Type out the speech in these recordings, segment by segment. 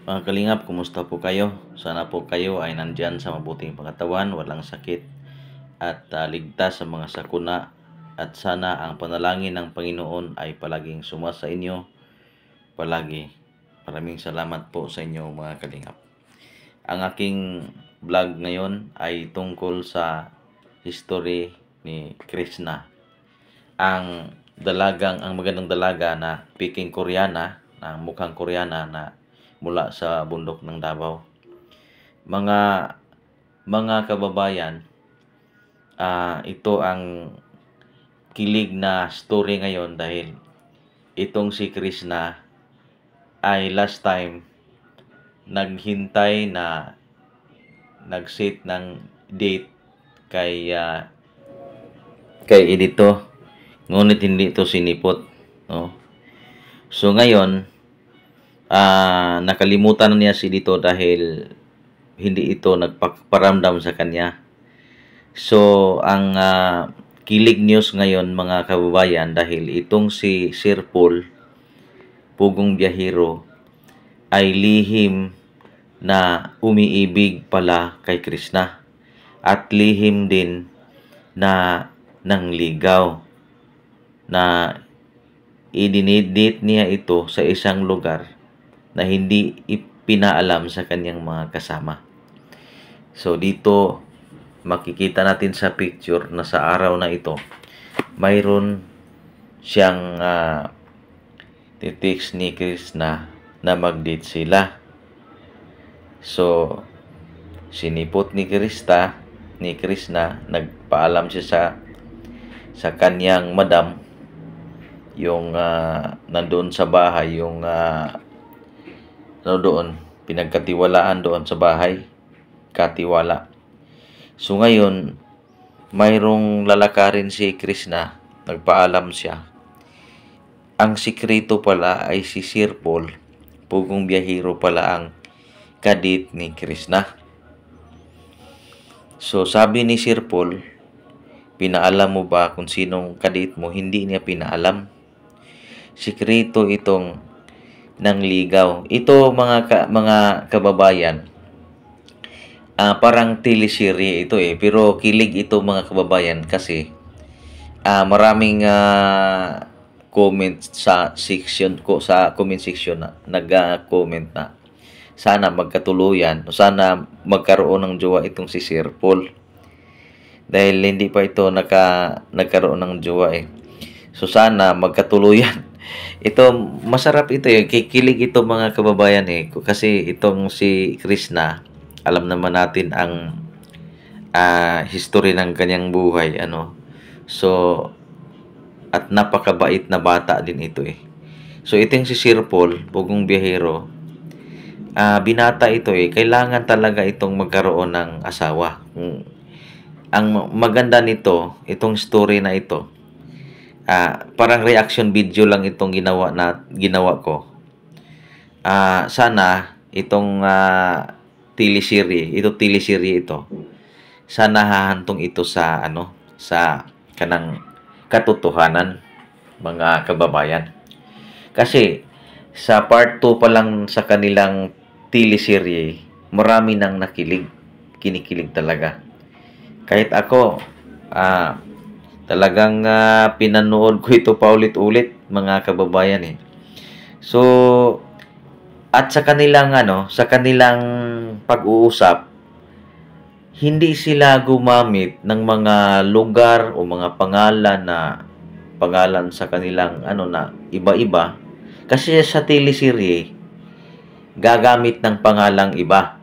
Mga kalingap, kumusta po kayo? Sana po kayo ay nandyan sa mabuting pangatawan, walang sakit at ligtas sa mga sakuna. At sana ang panalangin ng Panginoon ay palaging sumasa inyo palagi. Maraming salamat po sa inyo mga kalingap. Ang aking vlog ngayon ay tungkol sa history ni Krishna. Ang magandang dalaga na Peking Koreana, na mukhang Koreana na mula sa bundok ng Davao. Mga mga kababayan, ito ang kilig na story ngayon dahil itong si Krishna ay last time naghintay na nag-set ng date kay Edito, ngunit hindi ito sinipot, no? So ngayon, nakalimutan na niya si Edito dahil hindi ito nagparamdam sa kanya. So ang kilig news ngayon mga kababayan, dahil itong si Sir Paul Pugong Biyahero ay lihim na umiibig pala kay Krishna at lihim din na nangligaw, na idinidate niya ito sa isang lugar na hindi ipinaalam sa kanyang mga kasama. So dito makikita natin sa picture na sa araw na ito mayroon siyang titext ni Krishna na mag-date sila. So sinipot ni Krishna, nagpaalam siya sa kanyang madam, yung nandoon sa bahay, yung doon pinagkatiwalaan doon sa bahay, katiwala. So ngayon mayroong lalakarin si Krishna, nagpaalam siya. Ang sikreto pala ay si Sir Paul Pugong Biyahero pala ang kadit ni Krishna. So sabi ni Sir Paul, pinaalam mo ba kung sinong kadit mo? Hindi niya pinaalam. Sikreto itong nangligaw. Ito mga kababayan, parang teleserye ito pero kilig ito mga kababayan kasi maraming comment sa comment section na nag-comment na sana magkatuluyan o sana magkaroon ng jowa itong si Sir Paul, dahil hindi pa ito nagkaroon ng jowa So sana magkatuluyan. Ito masarap ito kikilig ito mga kababayan kasi itong si Krishna, alam naman natin ang history ng kanyang buhay, So at napakabait na bata din ito So itong si Sir Paul Pugong Biyahero, binata ito kailangan talaga itong magkaroon ng asawa. Ang maganda nito, itong story na ito, parang reaction video lang itong ginawa ko. Sana itong teleserye ito, sana hahantong ito sa sa kanang katotohanan mga kababayan. Kasi sa part 2 pa lang sa kanilang teleserye, marami nang kinikilig talaga. Kahit ako, talagang pinanood ko ito paulit-ulit mga kababayan So at sa kanilang pag-uusap, hindi sila gumamit ng mga lugar o mga pangalan sa kanilang na iba-iba, kasi sa teleserye gagamit ng pangalang iba.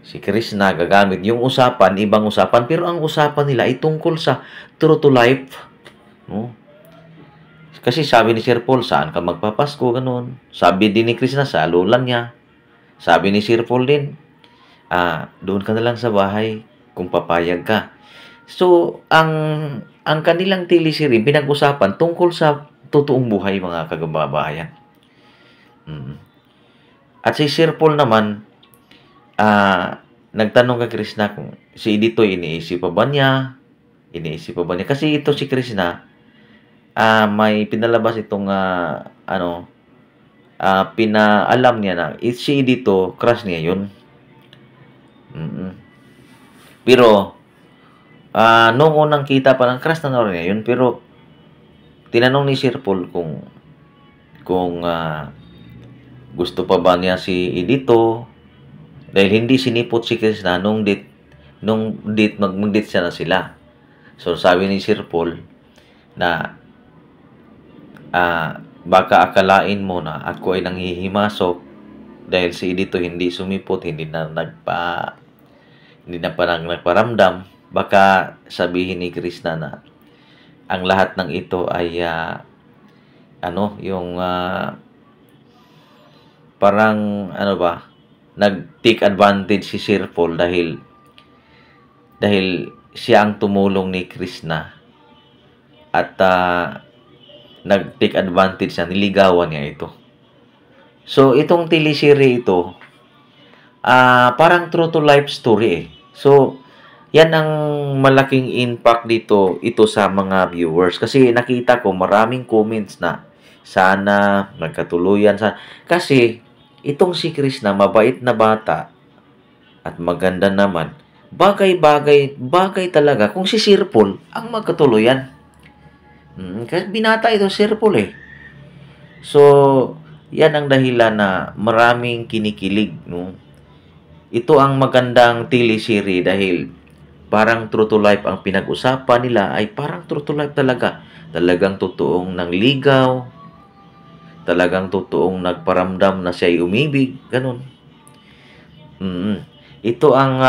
Si Krishna gagamit yung usapan, ibang usapan, pero ang usapan nila ay tungkol sa true to life, no? Kasi sabi ni Sir Paul, saan ka magpapasko, ganun. Sabi din ni Krishna, sa lola niya. Sabi ni Sir Paul din, doon ka na lang sa bahay kung papayag ka. So ang kanilang teleserye pinag-usapan tungkol sa totoong buhay mga kagababayan. At si Sir Paul naman, nagtanong kay Krishna kung si Edito iniisip pa ba niya. Kasi ito si Krishna, may pinalabas itong pinaalam niya na si dito crush niya yun. Pero nung unang kita pa lang crush na niya yun, pero tinanong ni Sir Paul kung gusto pa ba niya si Edito, dahil hindi sinipot si Krishna nung date mag-date siya na sila. So sabi ni Sir Paul na baka akalain mo na ako ay nanghihimasok dahil si Edito hindi sumipot, hindi na parang nagparamdam. Baka sabihin ni Krishna na ang lahat ng ito ay parang nag-take advantage si Sir Paul dahil siya ang tumulong ni Krishna at nag-take advantage na niligawan niya ito. So itong teleserye ito parang true to life story So yan ang malaking impact ito sa mga viewers kasi nakita ko maraming comments na sana magkatuluyan kasi itong si Krishna mabait na bata at maganda naman, bagay talaga kung si Sir Paul ang magkatuluyan. Kasi binata ito Sir Paul So yan ang dahilan na maraming kinikilig, no? Ito ang magandang teleserye dahil parang true to life ang pinag-usapan nila ay parang true to life talaga. Talagang totoong nangligaw, talagang totoong nagparamdam na siya ay umibig, ganun. Ito ang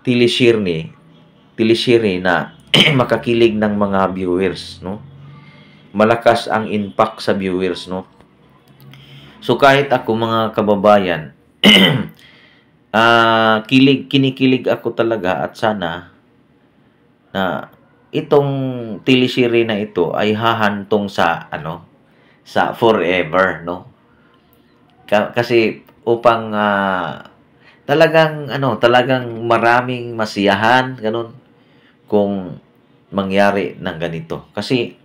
teleserye na makakilig ng mga viewers, no? Malakas ang impact sa viewers, no? So kahit ako mga kababayan, kinikilig ako talaga at sana na itong teleserye na ito ay hahantong sa forever, no? Kasi upang talagang maraming masiyahan ganun kung mangyari ng ganito. Kasi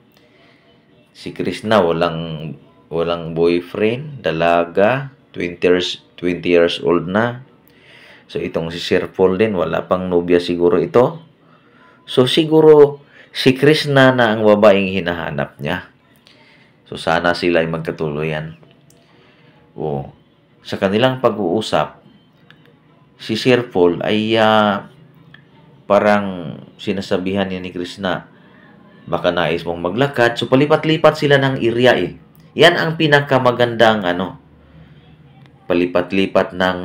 si Krishna walang boyfriend, dalaga, 20 years old na. So itong si Sir Paul din wala pang nobya siguro ito. So siguro si Krishna na ang babaeng hinahanap niya. So sana sila ay magkatuluyan. Sa kanilang pag-uusap, si Sir Paul ay parang sinasabihan niya ni Krishna, baka nais mong maglakad. So palipat-lipat sila ng area Yan ang pinakamagandang palipat-lipat ng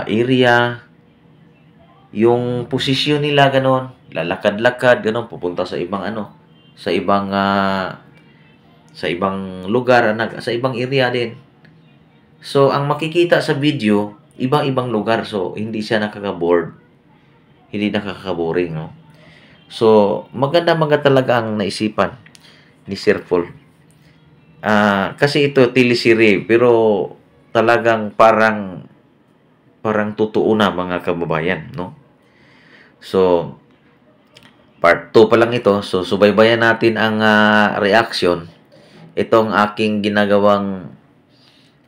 area. Yung posisyon nila ganon, lalakad-lakad ganon, pupunta sa ibang sa ibang lugar, sa ibang area din. So ang makikita sa video, ibang-ibang lugar. So hindi siya nakaka-bored. Hindi nakaka-boring, no? So maganda talaga ang naisipan ni Sir Paul. Kasi ito teleserye pero talagang parang totoo na mga kababayan, no? So part 2 pa lang ito. So subaybayan natin ang reaction. Itong aking ginagawang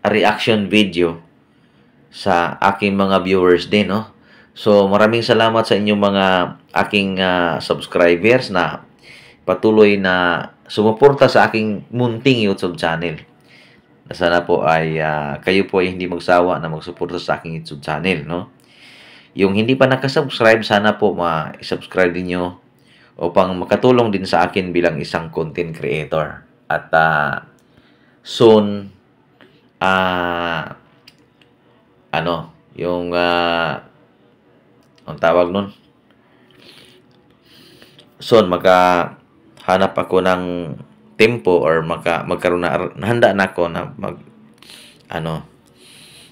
reaction video sa aking mga viewers din, no? So maraming salamat sa inyong mga aking subscribers na patuloy na sumuporta sa aking munting YouTube channel. Sana po ay kayo po ay hindi magsawa na magsuporta sa aking YouTube channel, no? Yung hindi pa nakasubscribe, sana po ma-subscribe niyo upang makatulong din sa akin bilang isang content creator. At soon ang tawag nun, soon hanap ako ng tempo or magkaroon na handa na ako na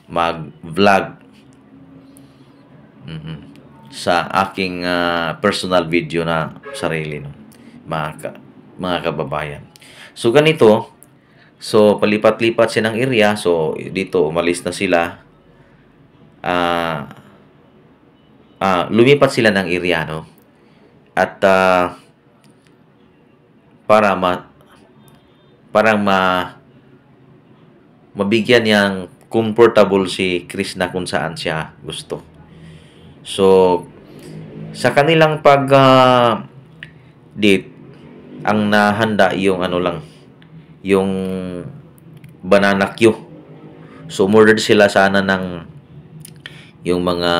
mag-vlog sa aking personal video na sarili, no? Mga kababayan. So ganito, so palipat-lipat siya ng area. So dito umalis na sila. Lumipat sila ng area, no? At parang mabigyan niyang comfortable si Krishna kung saan siya gusto. So, sa kanilang date, ang nahanda yung ano lang, yung banana Q. So, umorder sila sana ng yung mga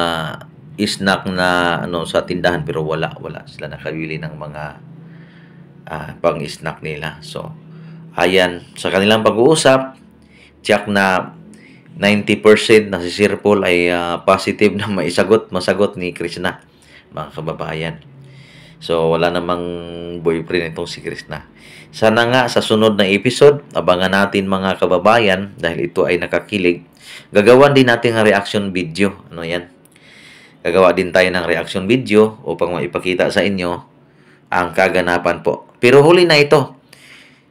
snack na ano sa tindahan, pero wala sila nakabili ng mga pang-snack nila. So, ayan, sa kanilang pag-uusap, check na 90% na si Sir Paul ay positive na masagot ni Krishna, mga kababayan. So, wala namang boyfriend itong si Krishna. Sana nga sa sunod na episode, abangan natin mga kababayan, dahil ito ay nakakilig. Gagawan din natin ang reaction video. Ano yan? Gagawa din tayo ng reaction video upang maipakita sa inyo ang kaganapan po. Pero huli na ito.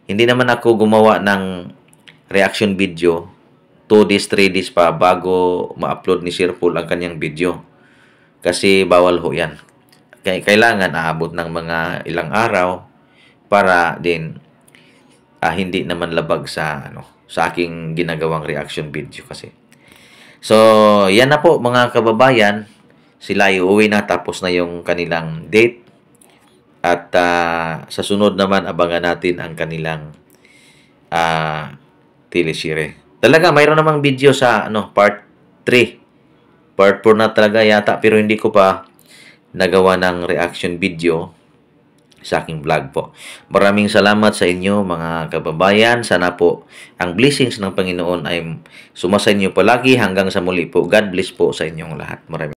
Hindi naman ako gumawa ng reaction video 2 days, 3 days pa bago ma-upload ni Sir Paul ang kanyang video. Kasi bawal ho yan. Kailangan aabot ng mga ilang araw para din hindi naman labag sa sa aking ginagawang reaction video kasi. So, yan na po mga kababayan. Sila ay uuwi na, tapos na yung kanilang date. At sa sunod naman, abangan natin ang kanilang teleserye. Talaga, mayroon namang video sa part 3. Part 4 na talaga yata, pero hindi ko pa nagawa ng reaction video sa aking vlog po. Maraming salamat sa inyo mga kababayan. Sana po ang blessings ng Panginoon ay sumasa inyo palagi hanggang sa muli po. God bless po sa inyong lahat. Maraming